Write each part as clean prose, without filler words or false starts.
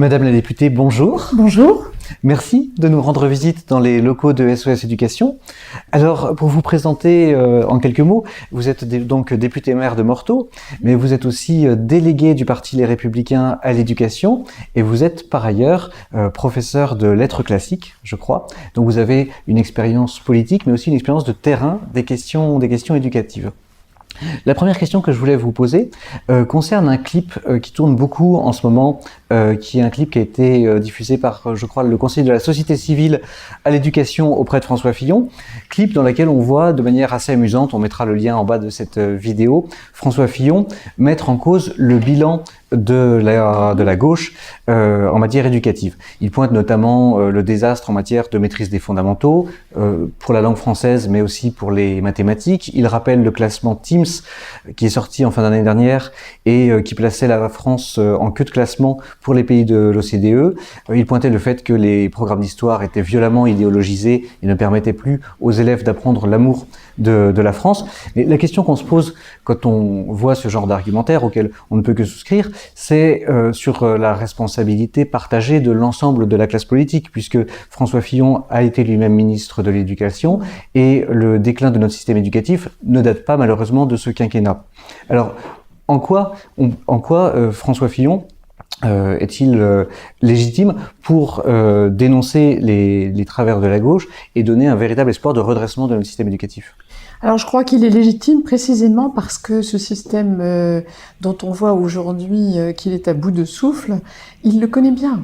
Madame la députée, bonjour. Bonjour. Merci de nous rendre visite dans les locaux de SOS Éducation. Alors, pour vous présenter en quelques mots, vous êtes donc député maire de Morteau, mais vous êtes aussi délégué du Parti Les Républicains à l'éducation et vous êtes par ailleurs professeur de lettres classiques, je crois. Donc vous avez une expérience politique, mais aussi une expérience de terrain des questions éducatives. La première question que je voulais vous poser concerne un clip qui tourne beaucoup en ce moment, qui est un clip qui a été diffusé par, je crois, le Conseil de la Société Civile à l'éducation auprès de François Fillon, clip dans lequel on voit de manière assez amusante, on mettra le lien en bas de cette vidéo, François Fillon mettre en cause le bilan de la gauche en matière éducative. Il pointe notamment le désastre en matière de maîtrise des fondamentaux, pour la langue française, mais aussi pour les mathématiques. Il rappelle le classement Teams qui est sorti en fin d'année dernière et qui plaçait la France en queue de classement pour les pays de l'OCDE. Il pointait le fait que les programmes d'histoire étaient violemment idéologisés et ne permettaient plus aux élèves d'apprendre l'amour de la France. Mais la question qu'on se pose quand on voit ce genre d'argumentaire auquel on ne peut que souscrire, c'est sur la responsabilité partagée de l'ensemble de la classe politique, puisque François Fillon a été lui-même ministre de l'Éducation et le déclin de notre système éducatif ne date pas malheureusement de ce quinquennat. Alors, en quoi François Fillon est-il légitime pour dénoncer les travers de la gauche et donner un véritable espoir de redressement de notre système éducatif ? Alors je crois qu'il est légitime précisément parce que ce système dont on voit aujourd'hui qu'il est à bout de souffle, il le connaît bien.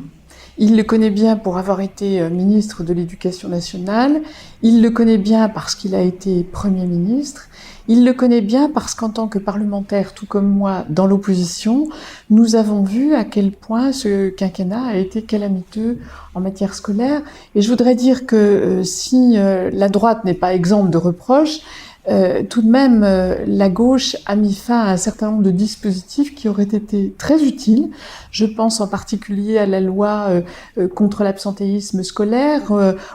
Il le connaît bien pour avoir été ministre de l'Éducation nationale, il le connaît bien parce qu'il a été Premier ministre, il le connaît bien parce qu'en tant que parlementaire, tout comme moi, dans l'opposition, nous avons vu à quel point ce quinquennat a été calamiteux en matière scolaire. Et je voudrais dire que si la droite n'est pas exempte de reproches, tout de même, la gauche a mis fin à un certain nombre de dispositifs qui auraient été très utiles. Je pense en particulier à la loi contre l'absentéisme scolaire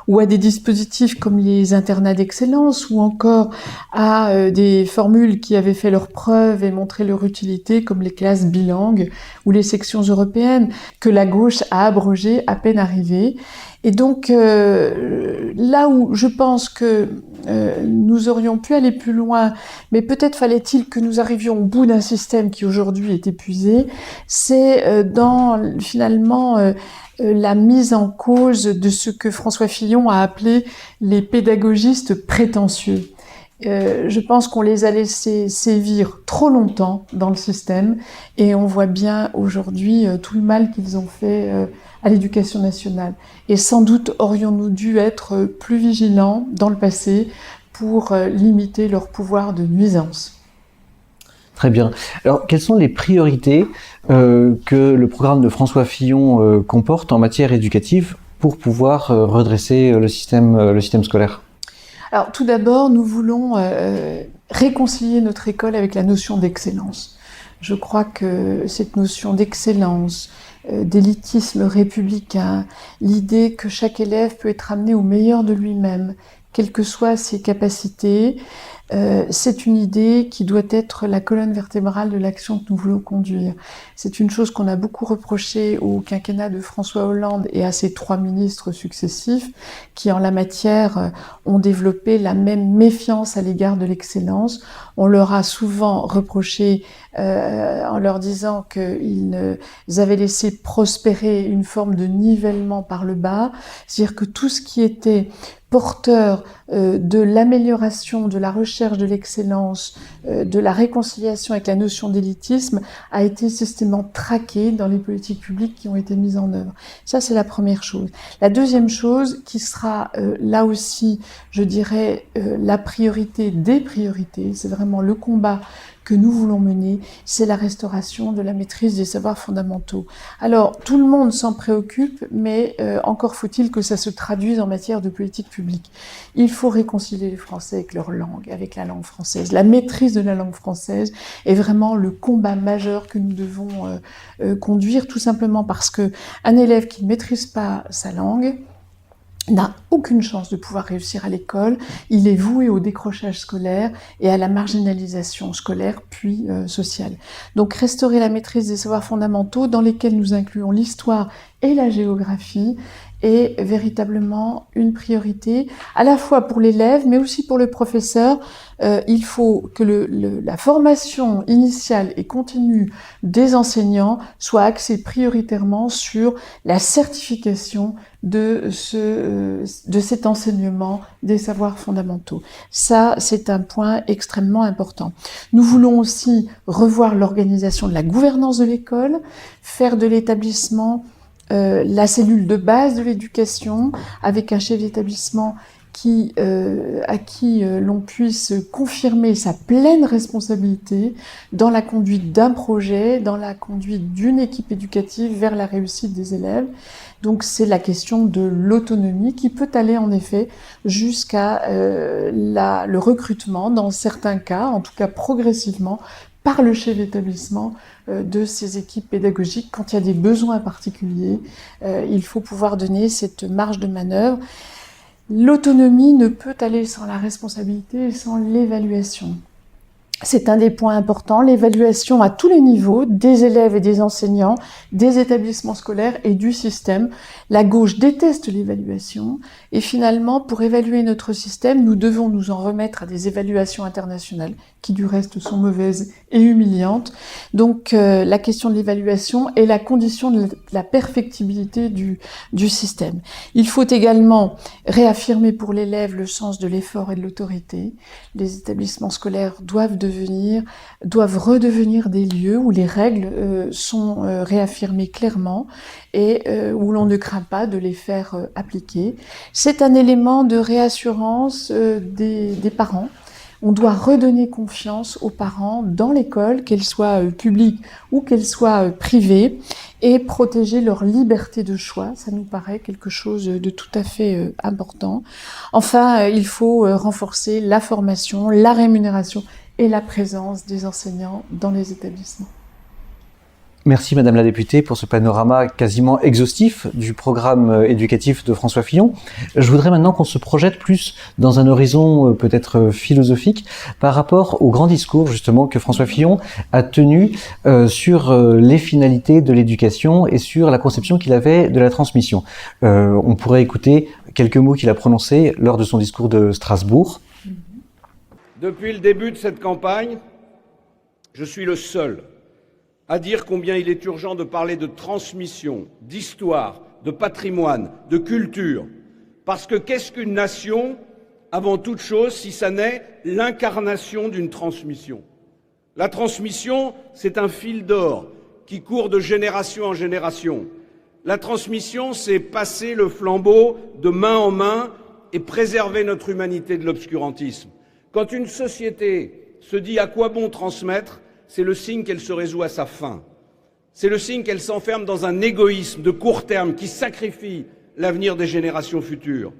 ou à des dispositifs comme les internats d'excellence ou encore à des formules qui avaient fait leurs preuves et montré leur utilité comme les classes bilingues ou les sections européennes que la gauche a abrogées à peine arrivée. Et donc, là où je pense que nous aurions pu aller plus loin, mais peut-être fallait-il que nous arrivions au bout d'un système qui aujourd'hui est épuisé, c'est dans finalement la mise en cause de ce que François Fillon a appelé les pédagogistes prétentieux. Je pense qu'on les a laissés sévir trop longtemps dans le système et on voit bien aujourd'hui tout le mal qu'ils ont fait à l'éducation nationale. Et sans doute aurions-nous dû être plus vigilants dans le passé pour limiter leur pouvoir de nuisance. Très bien. Alors, quelles sont les priorités que le programme de François Fillon comporte en matière éducative pour pouvoir redresser le système scolaire ? Alors, tout d'abord, nous voulons réconcilier notre école avec la notion d'excellence. Je crois que cette notion d'excellence, d'élitisme républicain, l'idée que chaque élève peut être amené au meilleur de lui-même, quelles que soient ses capacités, c'est une idée qui doit être la colonne vertébrale de l'action que nous voulons conduire. C'est une chose qu'on a beaucoup reproché au quinquennat de François Hollande et à ses 3 ministres successifs qui, en la matière, ont développé la même méfiance à l'égard de l'excellence. On leur a souvent reproché en leur disant qu'ils avaient laissé prospérer une forme de nivellement par le bas, c'est-à-dire que tout ce qui était porteur de l'amélioration, de la recherche de l'excellence, de la réconciliation avec la notion d'élitisme a été systématiquement traqué dans les politiques publiques qui ont été mises en œuvre. Ça, c'est la première chose. La deuxième chose, qui sera là aussi, je dirais, la priorité des priorités, c'est vraiment le combat que nous voulons mener, c'est la restauration de la maîtrise des savoirs fondamentaux. Alors, tout le monde s'en préoccupe, mais encore faut-il que ça se traduise en matière de politique publique. Il faut réconcilier les Français avec leur langue, avec la langue française. La maîtrise de la langue française est vraiment le combat majeur que nous devons conduire, tout simplement parce que un élève qui ne maîtrise pas sa langue n'a aucune chance de pouvoir réussir à l'école, il est voué au décrochage scolaire et à la marginalisation scolaire puis sociale. Donc restaurer la maîtrise des savoirs fondamentaux dans lesquels nous incluons l'histoire et la géographie est véritablement une priorité, à la fois pour l'élève, mais aussi pour le professeur. Il faut que la formation initiale et continue des enseignants soit axée prioritairement sur la certification de cet enseignement des savoirs fondamentaux. Ça, c'est un point extrêmement important. Nous voulons aussi revoir l'organisation de la gouvernance de l'école, faire de l'établissement la cellule de base de l'éducation, avec un chef d'établissement à qui l'on puisse confirmer sa pleine responsabilité dans la conduite d'un projet, dans la conduite d'une équipe éducative vers la réussite des élèves. Donc c'est la question de l'autonomie qui peut aller en effet jusqu'à le recrutement, dans certains cas, en tout cas progressivement, par le chef d'établissement de ces équipes pédagogiques. Quand il y a des besoins particuliers, il faut pouvoir donner cette marge de manœuvre. L'autonomie ne peut aller sans la responsabilité et sans l'évaluation. C'est un des points importants, l'évaluation à tous les niveaux, des élèves et des enseignants, des établissements scolaires et du système. La gauche déteste l'évaluation et finalement, pour évaluer notre système, nous devons nous en remettre à des évaluations internationales qui du reste sont mauvaises et humiliantes. Donc la question de l'évaluation est la condition de la perfectibilité du système. Il faut également réaffirmer pour l'élève le sens de l'effort et de l'autorité. Les établissements scolaires doivent redevenir des lieux où les règles sont réaffirmées clairement et où l'on ne craint pas de les faire appliquer. C'est un élément de réassurance des parents. On doit redonner confiance aux parents dans l'école, qu'elle soit publique ou qu'elle soit privée, et protéger leur liberté de choix. Ça nous paraît quelque chose de tout à fait important. Enfin, il faut renforcer la formation, la rémunération et la présence des enseignants dans les établissements. Merci Madame la députée pour ce panorama quasiment exhaustif du programme éducatif de François Fillon. Je voudrais maintenant qu'on se projette plus dans un horizon peut-être philosophique par rapport au grand discours justement que François Fillon a tenu sur les finalités de l'éducation et sur la conception qu'il avait de la transmission. On pourrait écouter quelques mots qu'il a prononcés lors de son discours de Strasbourg. Depuis le début de cette campagne, je suis le seul à dire combien il est urgent de parler de transmission, d'histoire, de patrimoine, de culture. Parce que qu'est-ce qu'une nation, avant toute chose, si ça n'est l'incarnation d'une transmission? La transmission, c'est un fil d'or qui court de génération en génération. La transmission, c'est passer le flambeau de main en main et préserver notre humanité de l'obscurantisme. Quand une société se dit à quoi bon transmettre, c'est le signe qu'elle se résout à sa fin. C'est le signe qu'elle s'enferme dans un égoïsme de court terme qui sacrifie l'avenir des générations futures.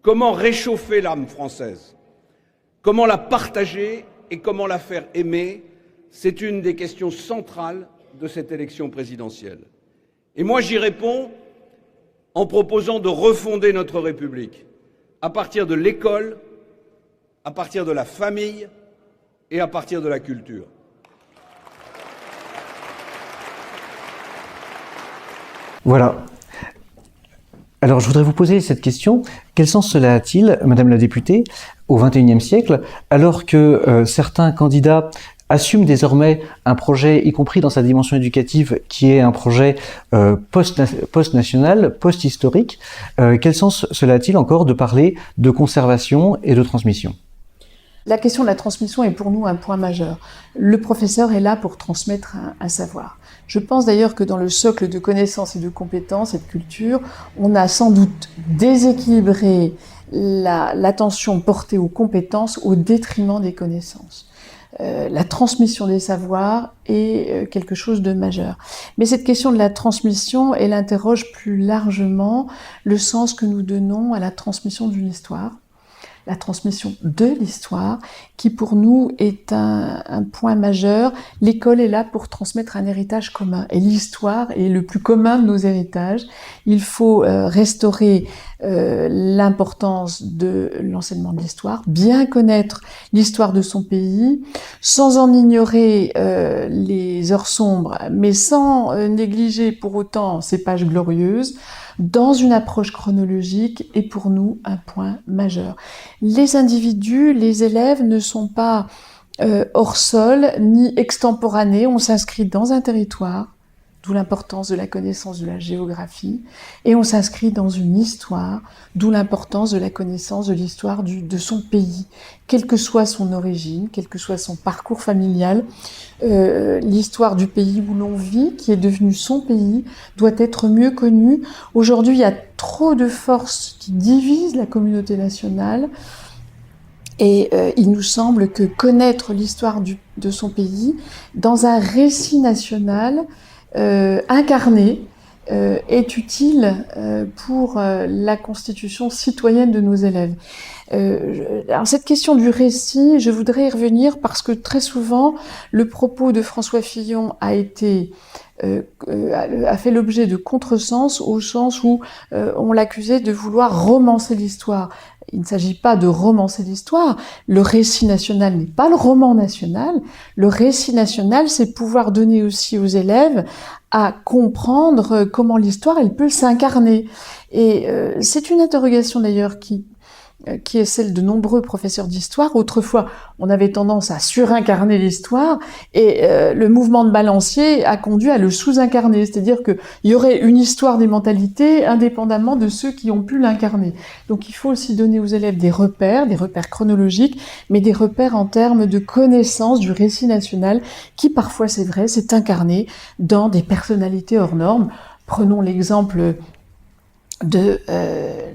Comment réchauffer l'âme française? Comment la partager et comment la faire aimer? C'est une des questions centrales de cette élection présidentielle. Et moi, j'y réponds en proposant de refonder notre République à partir de l'école, à partir de la famille et à partir de la culture. Voilà. Alors, je voudrais vous poser cette question. Quel sens cela a-t-il, Madame la députée, au XXIe siècle, alors que certains candidats assument désormais un projet, y compris dans sa dimension éducative, qui est un projet post-national, post-historique. Quel sens cela a-t-il encore de parler de conservation et de transmission? La question de la transmission est pour nous un point majeur. Le professeur est là pour transmettre un savoir. Je pense d'ailleurs que dans le socle de connaissances et de compétences et de culture, on a sans doute déséquilibré l'attention portée aux compétences au détriment des connaissances. La transmission des savoirs est quelque chose de majeur. Mais cette question de la transmission, elle interroge plus largement le sens que nous donnons à la transmission d'une histoire. la transmission de l'histoire, qui pour nous est un point majeur. L'école est là pour transmettre un héritage commun, et l'histoire est le plus commun de nos héritages. Il faut restaurer l'importance de l'enseignement de l'histoire, bien connaître l'histoire de son pays, sans en ignorer les heures sombres, mais sans négliger pour autant ces pages glorieuses, dans une approche chronologique, est pour nous un point majeur. Les individus, les élèves ne sont pas hors sol ni extemporanés, on s'inscrit dans un territoire, d'où l'importance de la connaissance de la géographie, et on s'inscrit dans une histoire, d'où l'importance de la connaissance de l'histoire de son pays, quelle que soit son origine, quel que soit son parcours familial. L'histoire du pays où l'on vit, qui est devenu son pays, doit être mieux connue. Aujourd'hui, il y a trop de forces qui divisent la communauté nationale, et il nous semble que connaître l'histoire de son pays dans un récit national incarné est utile pour la constitution citoyenne de nos élèves. Alors cette question du récit, je voudrais y revenir parce que très souvent, le propos de François Fillon a fait l'objet de contresens, au sens où on l'accusait de vouloir romancer l'histoire. Il ne s'agit pas de romancer l'histoire. Le récit national n'est pas le roman national. Le récit national, c'est pouvoir donner aussi aux élèves à comprendre comment l'histoire, elle peut s'incarner. Et c'est une interrogation d'ailleurs qui est celle de nombreux professeurs d'histoire. Autrefois, on avait tendance à surincarner l'histoire, et le mouvement de balancier a conduit à le sous-incarner, c'est-à-dire qu'il y aurait une histoire des mentalités indépendamment de ceux qui ont pu l'incarner. Donc il faut aussi donner aux élèves des repères chronologiques, mais des repères en termes de connaissance du récit national, qui parfois, c'est vrai, s'est incarné dans des personnalités hors normes. Prenons l'exemple de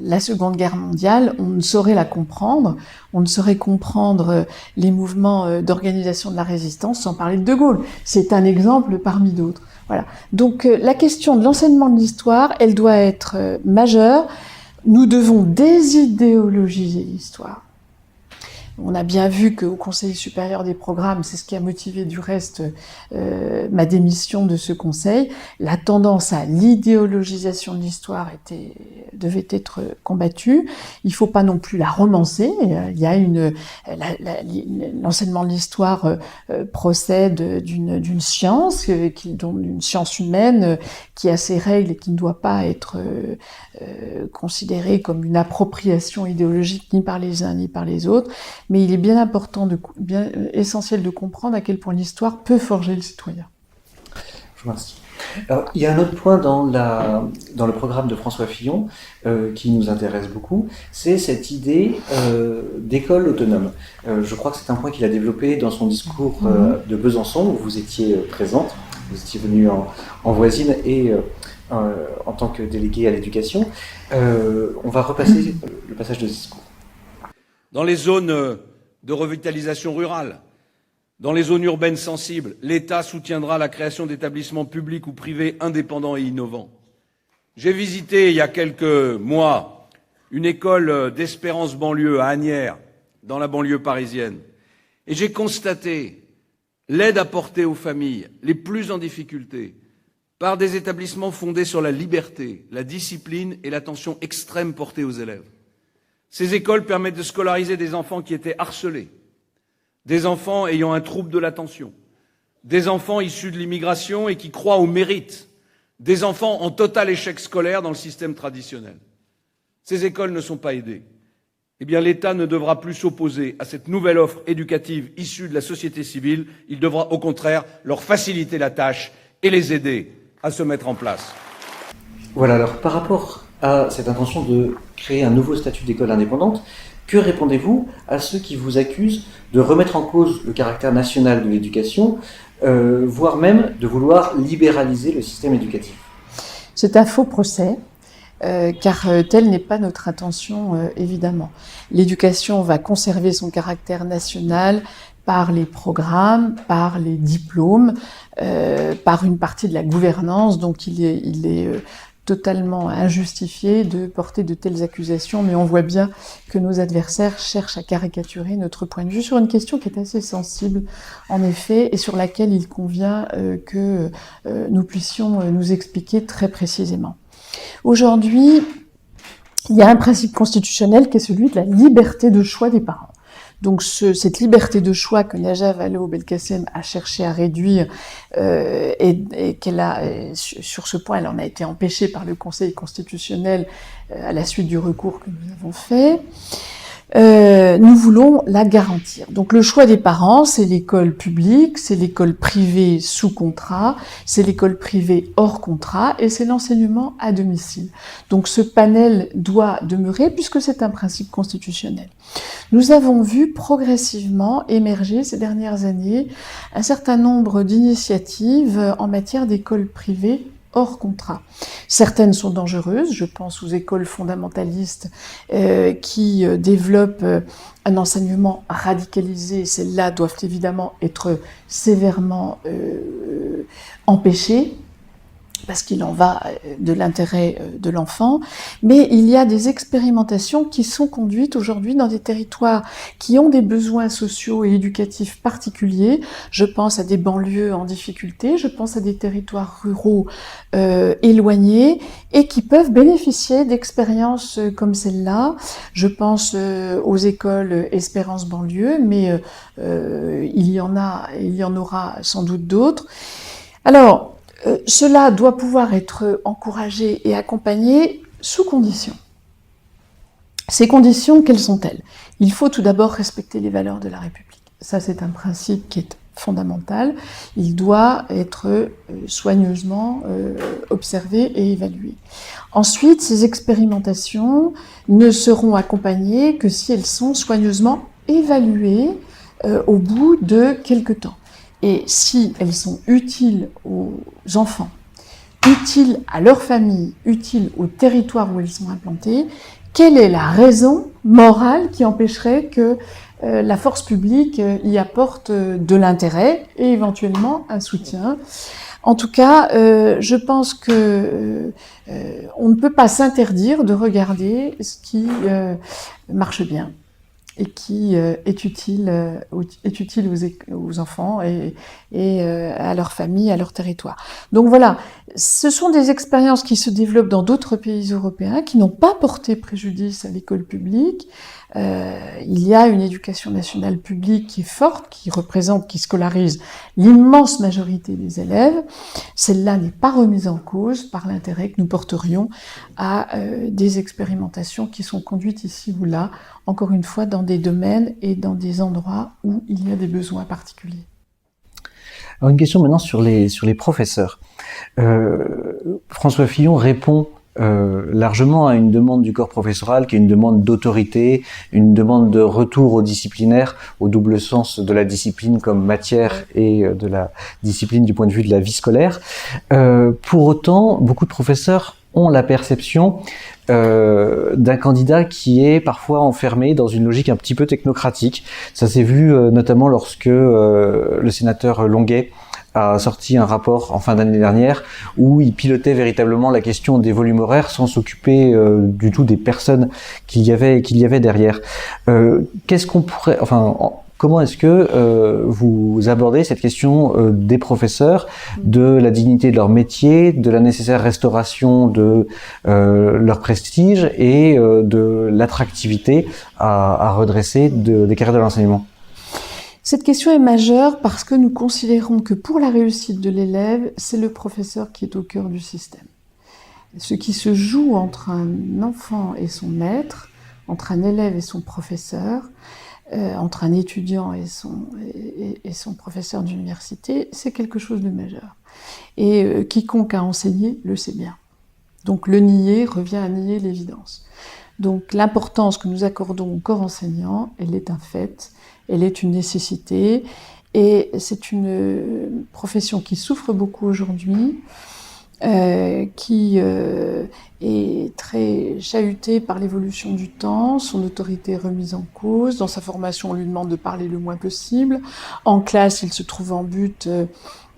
la Seconde Guerre mondiale, on ne saurait la comprendre, on ne saurait comprendre les mouvements d'organisation de la résistance sans parler de De Gaulle. C'est un exemple parmi d'autres. Voilà. Donc la question de l'enseignement de l'histoire, elle doit être majeure. Nous devons désidéologiser l'histoire. On a bien vu qu'au Conseil supérieur des programmes, c'est ce qui a motivé du reste ma démission de ce conseil, la tendance à l'idéologisation de l'histoire devait être combattue. Il ne faut pas non plus la romancer. Il y a l'enseignement de l'histoire procède d'une science, d'une science humaine qui a ses règles et qui ne doit pas être considérée comme une appropriation idéologique ni par les uns ni par les autres. Mais il est bien important, bien essentiel de comprendre à quel point l'histoire peut forger le citoyen. Je vous remercie. Alors, il y a un autre point dans le programme de François Fillon qui nous intéresse beaucoup, c'est cette idée d'école autonome. Je crois que c'est un point qu'il a développé dans son discours de Besançon, où vous étiez présente, vous étiez venue en voisine et en tant que déléguée à l'éducation. On va repasser le passage de ce discours. Dans les zones de revitalisation rurale, dans les zones urbaines sensibles, l'État soutiendra la création d'établissements publics ou privés indépendants et innovants. J'ai visité il y a quelques mois une école d'Espérance banlieue à Asnières, dans la banlieue parisienne, et j'ai constaté l'aide apportée aux familles les plus en difficulté par des établissements fondés sur la liberté, la discipline et l'attention extrême portée aux élèves. Ces écoles permettent de scolariser des enfants qui étaient harcelés, des enfants ayant un trouble de l'attention, des enfants issus de l'immigration et qui croient au mérite, des enfants en total échec scolaire dans le système traditionnel. Ces écoles ne sont pas aidées. Eh bien, l'État ne devra plus s'opposer à cette nouvelle offre éducative issue de la société civile. Il devra au contraire leur faciliter la tâche et les aider à se mettre en place. Voilà, alors par rapport à cette intention de créer un nouveau statut d'école indépendante, que répondez-vous à ceux qui vous accusent de remettre en cause le caractère national de l'éducation, voire même de vouloir libéraliser le système éducatif? C'est un faux procès, car telle n'est pas notre intention, évidemment. L'éducation va conserver son caractère national par les programmes, par les diplômes, par une partie de la gouvernance, donc il est totalement injustifié de porter de telles accusations, mais on voit bien que nos adversaires cherchent à caricaturer notre point de vue sur une question qui est assez sensible, en effet, et sur laquelle il convient que nous puissions nous expliquer très précisément. Aujourd'hui, il y a un principe constitutionnel qui est celui de la liberté de choix des parents. Donc cette liberté de choix que Najat Vallaud-Belkacem a cherché à réduire et qu'elle a, sur ce point, elle en a été empêchée par le Conseil constitutionnel à la suite du recours que nous avons fait. Nous voulons la garantir. Donc le choix des parents, c'est l'école publique, c'est l'école privée sous contrat, c'est l'école privée hors contrat et c'est l'enseignement à domicile. Donc ce panel doit demeurer puisque c'est un principe constitutionnel. Nous avons vu progressivement émerger ces dernières années un certain nombre d'initiatives en matière d'école privée hors contrat. Certaines sont dangereuses, je pense aux écoles fondamentalistes qui développent un enseignement radicalisé. Celles-là doivent évidemment être sévèrement empêchées, parce qu'il en va de l'intérêt de l'enfant, mais il y a des expérimentations qui sont conduites aujourd'hui dans des territoires qui ont des besoins sociaux et éducatifs particuliers. Je pense à des banlieues en difficulté, je pense à des territoires ruraux éloignés et qui peuvent bénéficier d'expériences comme celle-là. Je pense aux écoles Espérance banlieue, mais il y en aura sans doute d'autres. Alors, cela doit pouvoir être encouragé et accompagné sous conditions. Ces conditions, quelles sont-elles? Il faut tout d'abord respecter les valeurs de la République. Ça, c'est un principe qui est fondamental. Il doit être soigneusement observé et évalué. Ensuite, ces expérimentations ne seront accompagnées que si elles sont soigneusement évaluées au bout de quelque temps. Et si elles sont utiles aux enfants, utiles à leur famille, utiles au territoire où elles sont implantées, quelle est la raison morale qui empêcherait que la force publique y apporte de l'intérêt et éventuellement un soutien? En tout cas, je pense que on ne peut pas s'interdire de regarder ce qui marche bien et qui est utile aux enfants et à leur famille, à leur territoire. Donc voilà, ce sont des expériences qui se développent dans d'autres pays européens, qui n'ont pas porté préjudice à l'école publique. Il y a une éducation nationale publique qui est forte, qui scolarise l'immense majorité des élèves. Celle-là n'est pas remise en cause par l'intérêt que nous porterions à des expérimentations qui sont conduites ici ou là, encore une fois dans des domaines et dans des endroits où il y a des besoins particuliers. Alors une question maintenant sur les professeurs. François Fillon répond largement à une demande du corps professoral qui est une demande d'autorité, une demande de retour au disciplinaire, au double sens de la discipline comme matière et de la discipline du point de vue de la vie scolaire. Pour autant, beaucoup de professeurs ont la perception d'un candidat qui est parfois enfermé dans une logique un petit peu technocratique. Ça s'est vu notamment lorsque le sénateur Longuet a sorti un rapport en fin d'année dernière où il pilotait véritablement la question des volumes horaires sans s'occuper du tout des personnes qu'il y avait derrière. Qu'est-ce qu'on pourrait, comment est-ce que vous abordez cette question des professeurs, de la dignité de leur métier, de la nécessaire restauration de leur prestige et de l'attractivité à redresser des carrières de l'enseignement? Cette question est majeure parce que nous considérons que pour la réussite de l'élève, c'est le professeur qui est au cœur du système. Ce qui se joue entre un enfant et son maître, entre un élève et son professeur, entre un étudiant et son professeur d'université, c'est quelque chose de majeur. Et quiconque a enseigné le sait bien. Donc le nier revient à nier l'évidence. Donc l'importance que nous accordons au corps enseignant, elle est un fait, elle est une nécessité, et c'est une profession qui souffre beaucoup aujourd'hui, qui est très chahutée par l'évolution du temps, son autorité est remise en cause, dans sa formation on lui demande de parler le moins possible, en classe il se trouve en butte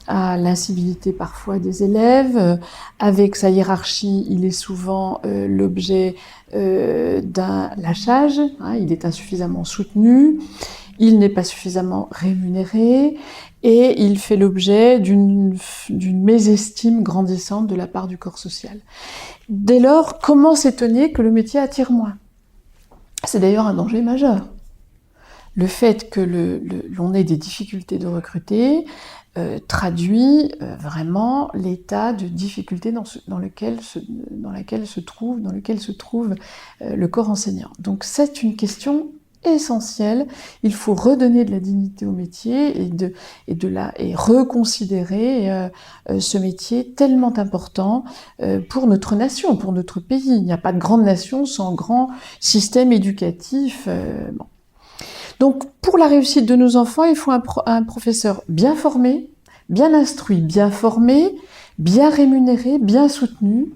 à l'incivilité parfois des élèves. Avec sa hiérarchie, il est souvent l'objet d'un lâchage, hein, il est insuffisamment soutenu, il n'est pas suffisamment rémunéré et il fait l'objet d'une mésestime grandissante de la part du corps social. Dès lors, comment s'étonner que le métier attire moins ? C'est d'ailleurs un danger majeur. Le fait que l'on ait des difficultés de recruter traduit vraiment l'état de difficulté dans lequel se trouve le corps enseignant. Donc c'est une question essentielle. Il faut redonner de la dignité au métier et reconsidérer ce métier tellement important pour notre nation, pour notre pays. Il n'y a pas de grande nation sans grand système éducatif. Bon. Donc, pour la réussite de nos enfants, il faut un professeur bien formé, bien instruit, bien formé, bien rémunéré, bien soutenu.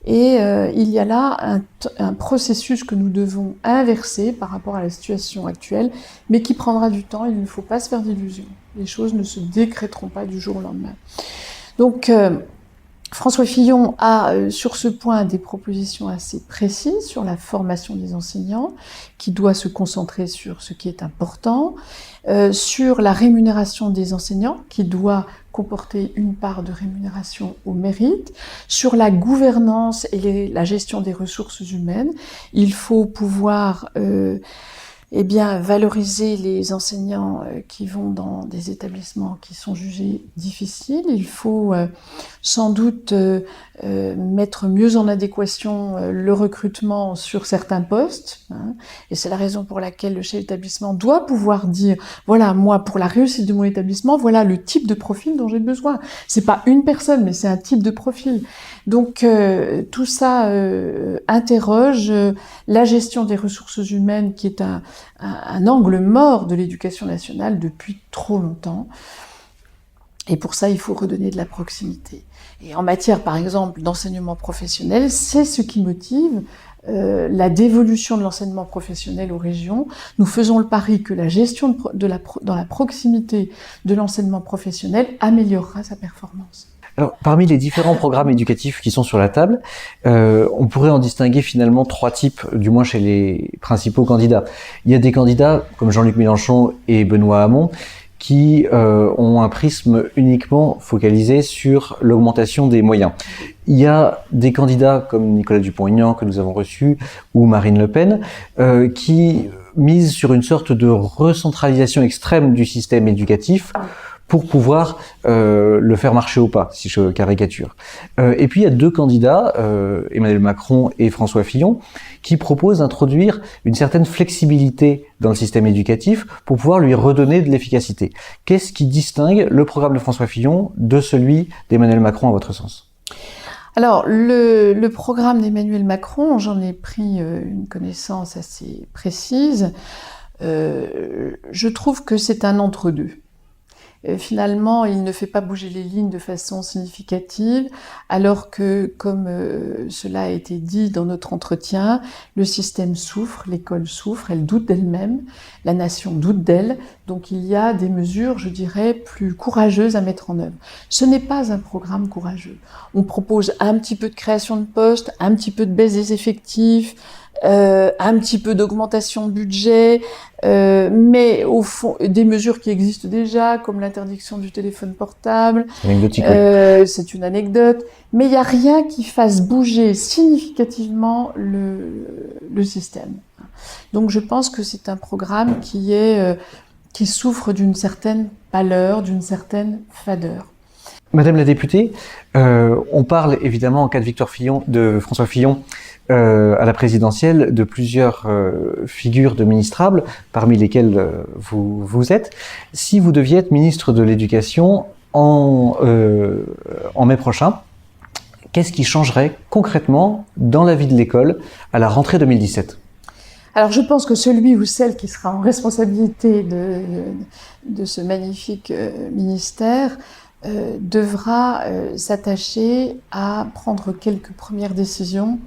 Et il y a là un processus que nous devons inverser par rapport à la situation actuelle, mais qui prendra du temps. Il ne faut pas se faire d'illusions. Les choses ne se décréteront pas du jour au lendemain. Donc, François Fillon a sur ce point des propositions assez précises sur la formation des enseignants, qui doit se concentrer sur ce qui est important, sur la rémunération des enseignants, qui doit comporter une part de rémunération au mérite, sur la gouvernance et la gestion des ressources humaines. Il faut pouvoir valoriser les enseignants qui vont dans des établissements qui sont jugés difficiles. Il faut sans doute mettre mieux en adéquation le recrutement sur certains postes, hein. Et c'est la raison pour laquelle le chef d'établissement doit pouvoir dire, voilà, moi, pour la réussite de mon établissement, voilà le type de profil dont j'ai besoin. C'est pas une personne, mais c'est un type de profil. Donc, tout ça interroge la gestion des ressources humaines, qui est un angle mort de l'éducation nationale depuis trop longtemps. Et pour ça, il faut redonner de la proximité. Et en matière, par exemple, d'enseignement professionnel, c'est ce qui motive la dévolution de l'enseignement professionnel aux régions. Nous faisons le pari que la gestion dans la proximité de l'enseignement professionnel améliorera sa performance. Alors, parmi les différents programmes éducatifs qui sont sur la table, on pourrait en distinguer finalement trois types, du moins chez les principaux candidats. Il y a des candidats comme Jean-Luc Mélenchon et Benoît Hamon qui ont un prisme uniquement focalisé sur l'augmentation des moyens. Il y a des candidats comme Nicolas Dupont-Aignan que nous avons reçu ou Marine Le Pen qui misent sur une sorte de recentralisation extrême du système éducatif pour pouvoir le faire marcher au pas, si je caricature. Et puis il y a deux candidats, Emmanuel Macron et François Fillon, qui proposent d'introduire une certaine flexibilité dans le système éducatif pour pouvoir lui redonner de l'efficacité. Qu'est-ce qui distingue le programme de François Fillon de celui d'Emmanuel Macron à votre sens ? Alors, le programme d'Emmanuel Macron, j'en ai pris une connaissance assez précise. Je trouve que c'est un entre-deux. Finalement, il ne fait pas bouger les lignes de façon significative, alors que, comme cela a été dit dans notre entretien, le système souffre, l'école souffre, elle doute d'elle-même, la nation doute d'elle, donc il y a des mesures, je dirais, plus courageuses à mettre en œuvre. Ce n'est pas un programme courageux. On propose un petit peu de création de postes, un petit peu de baisse des effectifs, un petit peu d'augmentation de budget, mais au fond, des mesures qui existent déjà, comme l'interdiction du téléphone portable, c'est une anecdote, mais il n'y a rien qui fasse bouger significativement le système. Donc je pense que c'est un programme qui souffre d'une certaine pâleur, d'une certaine fadeur. Madame la députée, on parle évidemment en cas de victoire de François Fillon à la présidentielle de plusieurs figures de ministrables, parmi lesquelles vous êtes. Si vous deviez être ministre de l'Éducation en mai prochain, qu'est-ce qui changerait concrètement dans la vie de l'école à la rentrée 2017 ? Alors je pense que celui ou celle qui sera en responsabilité de ce magnifique ministère devra s'attacher à prendre quelques premières décisions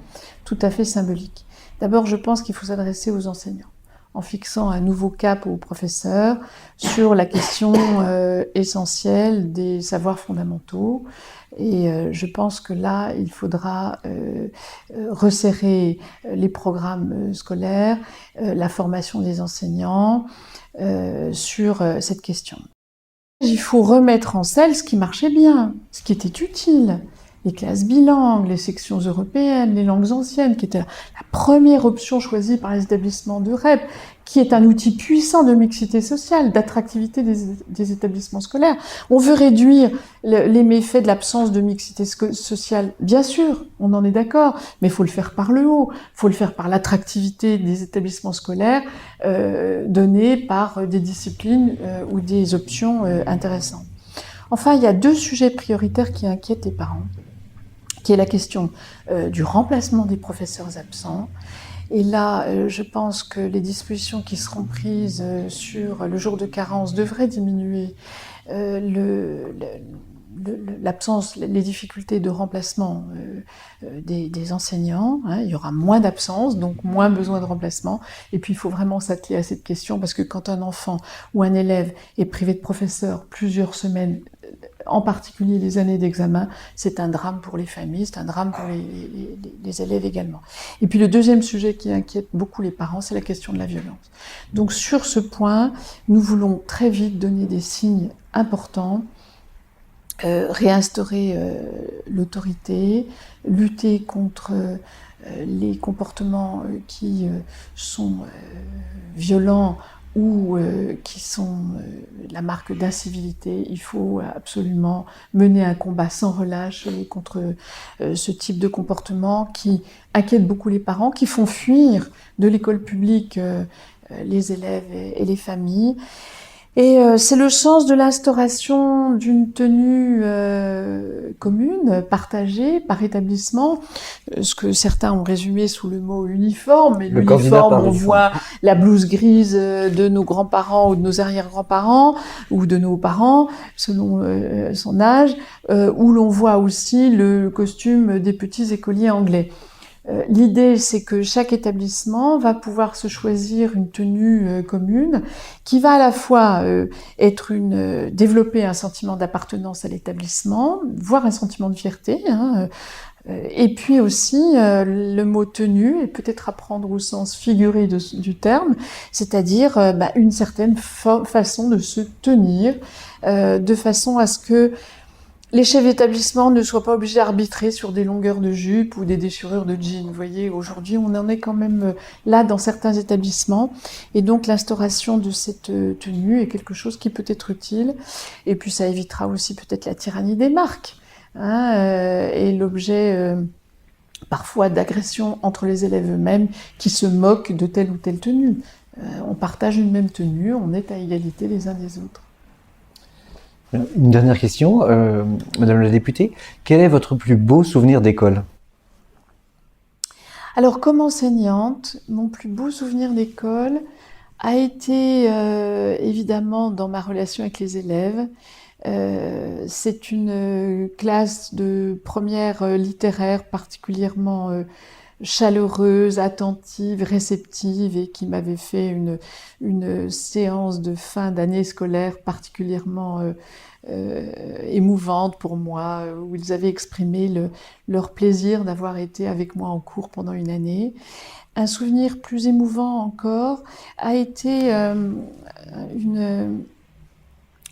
tout à fait symboliques. D'abord, je pense qu'il faut s'adresser aux enseignants. en fixant un nouveau cap aux professeurs sur la question essentielle des savoirs fondamentaux. Et je pense que là, il faudra resserrer les programmes scolaires, la formation des enseignants sur cette question. Il faut remettre en selle ce qui marchait bien, ce qui était utile. Les classes bilingues, les sections européennes, les langues anciennes, qui étaient la première option choisie par les établissements de REP, qui est un outil puissant de mixité sociale, d'attractivité des établissements scolaires. On veut réduire les méfaits de l'absence de mixité sociale. Bien sûr, on en est d'accord, mais il faut le faire par le haut. Il faut le faire par l'attractivité des établissements scolaires donnée par des disciplines ou des options intéressantes. Enfin, il y a 2 sujets prioritaires qui inquiètent les parents, qui est la question du remplacement des professeurs absents. Et là, je pense que les dispositions qui seront prises sur le jour de carence devraient diminuer l'absence, les difficultés de remplacement des enseignants. Il y aura moins d'absence, donc moins besoin de remplacement. Et puis, il faut vraiment s'atteler à cette question, parce que quand un enfant ou un élève est privé de professeur plusieurs semaines, en particulier les années d'examen, c'est un drame pour les familles, c'est un drame pour les élèves également. Et puis le deuxième sujet qui inquiète beaucoup les parents, c'est la question de la violence. Donc sur ce point, nous voulons très vite donner des signes importants, réinstaurer l'autorité, lutter contre les comportements qui sont violents ou qui sont la marque d'incivilité. Il faut absolument mener un combat sans relâche contre ce type de comportement qui inquiète beaucoup les parents, qui font fuir de l'école publique les élèves et les familles. Et c'est le sens de l'instauration d'une tenue commune, partagée par établissement, ce que certains ont résumé sous le mot uniforme. Mais l'uniforme, on voit la blouse grise de nos grands-parents ou de nos arrière-grands-parents ou de nos parents, selon son âge, où l'on voit aussi le costume des petits écoliers anglais. L'idée, c'est que chaque établissement va pouvoir se choisir une tenue commune qui va à la fois développer un sentiment d'appartenance à l'établissement, voire un sentiment de fierté, et puis aussi le mot tenue est peut-être à prendre au sens figuré du terme, c'est-à-dire une certaine façon de se tenir, de façon à ce que les chefs d'établissement ne soient pas obligés d'arbitrer sur des longueurs de jupe ou des déchirures de jeans. Vous voyez, aujourd'hui, on en est quand même là dans certains établissements. Et donc, l'instauration de cette tenue est quelque chose qui peut être utile. Et puis, ça évitera aussi peut-être la tyrannie des marques, et l'objet parfois d'agressions entre les élèves eux-mêmes qui se moquent de telle ou telle tenue. On partage une même tenue, on est à égalité les uns des autres. Une dernière question, Madame la députée. Quel est votre plus beau souvenir d'école ? Alors, comme enseignante, mon plus beau souvenir d'école a été évidemment dans ma relation avec les élèves. C'est une classe de première littéraire particulièrement chaleureuse, attentive, réceptive, et qui m'avait fait une séance de fin d'année scolaire particulièrement émouvante pour moi, où ils avaient exprimé leur plaisir d'avoir été avec moi en cours pendant une année. Un souvenir plus émouvant encore a été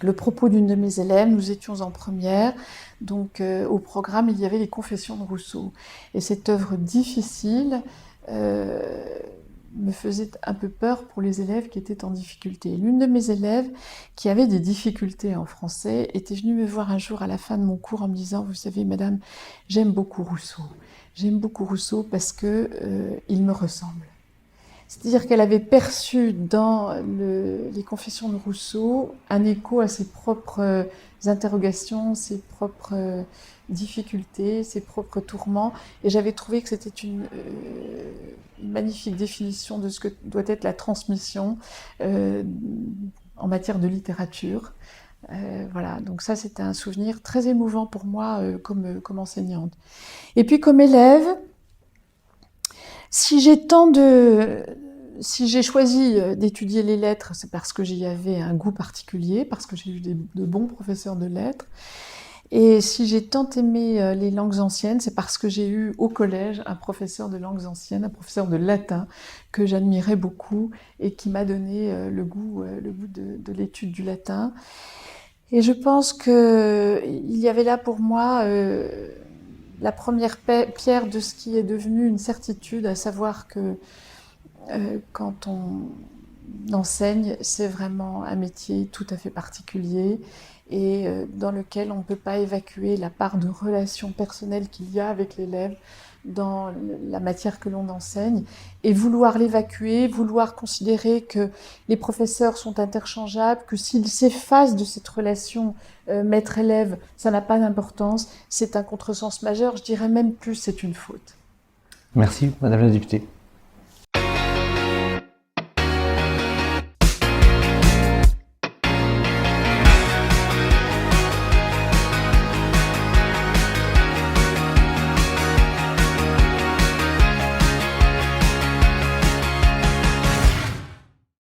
le propos d'une de mes élèves. Nous étions en première, donc au programme il y avait les Confessions de Rousseau. Et cette œuvre difficile me faisait un peu peur pour les élèves qui étaient en difficulté. L'une de mes élèves, qui avait des difficultés en français, était venue me voir un jour à la fin de mon cours en me disant « Vous savez, madame, j'aime beaucoup Rousseau. J'aime beaucoup Rousseau parce que il me ressemble. » C'est-à-dire qu'elle avait perçu dans les Confessions de Rousseau un écho à ses propres interrogations, ses propres difficultés, ses propres tourments. Et j'avais trouvé que c'était une magnifique définition de ce que doit être la transmission en matière de littérature. Voilà, donc ça c'était un souvenir très émouvant pour moi comme enseignante. Et puis comme élève, si j'ai tant de si j'ai choisi d'étudier les lettres, c'est parce que j'y avais un goût particulier, parce que j'ai eu de bons professeurs de lettres. Et si j'ai tant aimé les langues anciennes, c'est parce que j'ai eu au collège un professeur de langues anciennes, un professeur de latin que j'admirais beaucoup et qui m'a donné le goût de l'étude du latin. Et je pense qu'il y avait là pour moi la première pierre de ce qui est devenu une certitude, à savoir que quand on enseigne, c'est vraiment un métier tout à fait particulier et dans lequel on ne peut pas évacuer la part de relation personnelle qu'il y a avec l'élève dans la matière que l'on enseigne, et vouloir l'évacuer, vouloir considérer que les professeurs sont interchangeables, que s'ils s'effacent de cette relation maître-élève, ça n'a pas d'importance, c'est un contresens majeur, je dirais même plus, c'est une faute. Merci, Madame la députée.